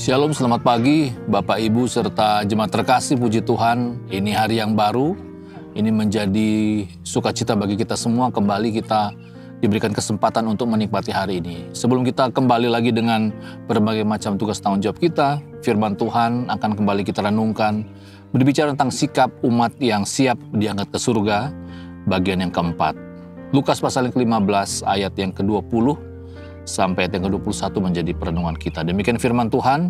Shalom, selamat pagi Bapak Ibu serta jemaat terkasih, puji Tuhan. Ini hari yang baru, ini menjadi sukacita bagi kita semua. Kembali kita diberikan kesempatan untuk menikmati hari ini. Sebelum kita kembali lagi dengan berbagai macam tugas tanggung jawab kita, firman Tuhan akan kembali kita renungkan, berbicara tentang sikap umat yang siap diangkat ke surga, bagian yang keempat. Lukas pasal yang ke-15 ayat yang ke-20 sampai ayat yang ke-21 menjadi perenungan kita. Demikian firman Tuhan,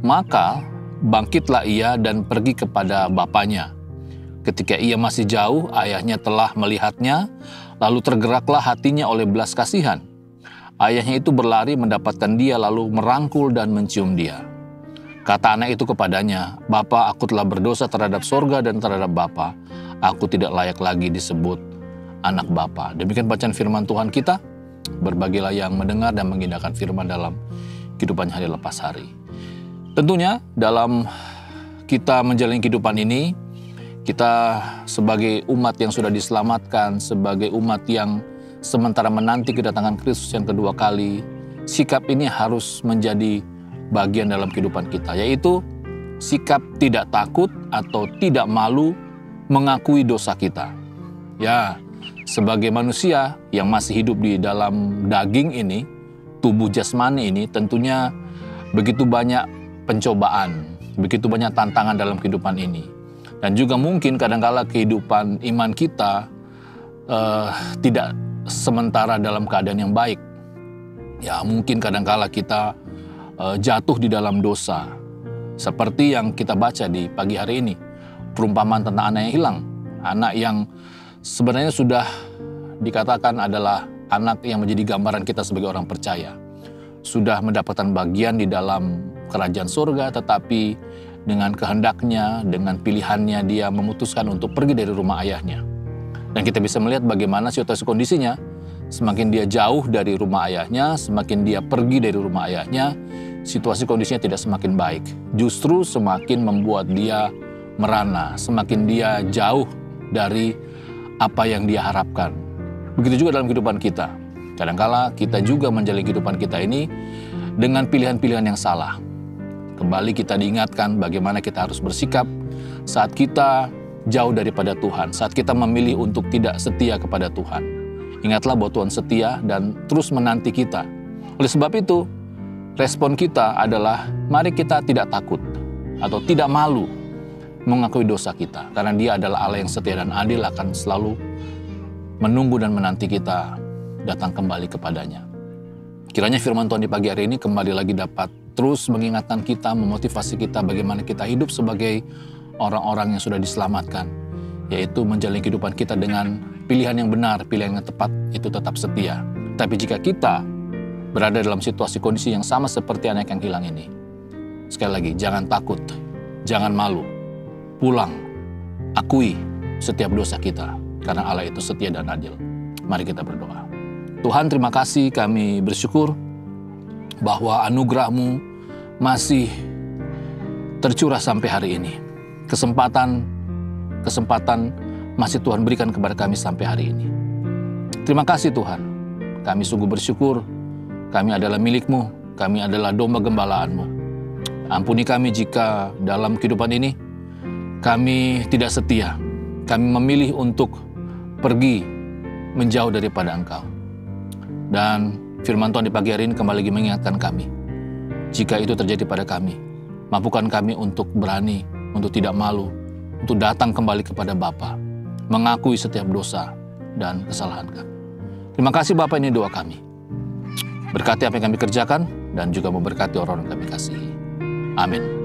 maka bangkitlah ia dan pergi kepada bapaknya. Ketika ia masih jauh, ayahnya telah melihatnya, lalu tergeraklah hatinya oleh belas kasihan. Ayahnya itu berlari mendapatkan dia, lalu merangkul dan mencium dia. Kata anak itu kepadanya, "Bapa, aku telah berdosa terhadap sorga dan terhadap Bapa. Aku tidak layak lagi disebut anak Bapa." Demikian bacaan firman Tuhan kita. Berbagilah yang mendengar dan mengindahkan firman dalam kehidupan hari lepas hari. Tentunya dalam kita menjalani kehidupan ini, kita sebagai umat yang sudah diselamatkan, sebagai umat yang sementara menanti kedatangan Kristus yang kedua kali, sikap ini harus menjadi bagian dalam kehidupan kita, yaitu sikap tidak takut atau tidak malu mengakui dosa kita. Ya, sebagai manusia yang masih hidup di dalam daging ini, tubuh jasmani ini, tentunya begitu banyak pencobaan, begitu banyak tantangan dalam kehidupan ini. Dan juga mungkin kadangkala kehidupan iman kita tidak sementara dalam keadaan yang baik. Ya, mungkin kadangkala kita jatuh di dalam dosa. Seperti yang kita baca di pagi hari ini, perumpamaan tentang anak yang hilang. Anak yang sebenarnya sudah dikatakan adalah anak yang menjadi gambaran kita sebagai orang percaya. Sudah mendapatkan bagian di dalam kerajaan surga, tetapi dengan kehendaknya, dengan pilihannya, dia memutuskan untuk pergi dari rumah ayahnya. Dan kita bisa melihat bagaimana situasi kondisinya. Semakin dia jauh dari rumah ayahnya, semakin dia pergi dari rumah ayahnya, situasi kondisinya tidak semakin baik. Justru semakin membuat dia merana, semakin dia jauh dari apa yang dia harapkan. Begitu juga dalam kehidupan kita. Kadangkala kita juga menjalani kehidupan kita ini dengan pilihan-pilihan yang salah. Kembali kita diingatkan bagaimana kita harus bersikap saat kita jauh daripada Tuhan, saat kita memilih untuk tidak setia kepada Tuhan. Ingatlah bahwa Tuhan setia dan terus menanti kita. Oleh sebab itu, respon kita adalah mari kita tidak takut atau tidak malu mengakui dosa kita, karena Dia adalah Allah yang setia dan adil, akan selalu menunggu dan menanti kita datang kembali kepadanya. Kiranya firman Tuhan di pagi hari ini kembali lagi dapat terus mengingatkan kita, memotivasi kita bagaimana kita hidup sebagai orang-orang yang sudah diselamatkan, yaitu menjalani kehidupan kita dengan pilihan yang benar, pilihan yang tepat, itu tetap setia. Tapi jika kita berada dalam situasi kondisi yang sama seperti anak yang hilang ini, sekali lagi, jangan takut, jangan malu. Pulang, akui setiap dosa kita, karena Allah itu setia dan adil. Mari kita berdoa. Tuhan, terima kasih, kami bersyukur bahwa anugerah-Mu masih tercurah sampai hari ini. Kesempatan masih Tuhan berikan kepada kami sampai hari ini. Terima kasih Tuhan, kami sungguh bersyukur, kami adalah milik-Mu, kami adalah domba gembalaan-Mu. Ampuni kami jika dalam kehidupan ini kami tidak setia, kami memilih untuk pergi menjauh daripada Engkau. Dan firman Tuhan di pagi hari ini kembali lagi mengingatkan kami, jika itu terjadi pada kami, mampukan kami untuk berani, untuk tidak malu, untuk datang kembali kepada Bapa, mengakui setiap dosa dan kesalahan kami. Terima kasih Bapa, ini doa kami. Berkati apa yang kami kerjakan dan juga memberkati orang-orang yang kami kasihi. Amin.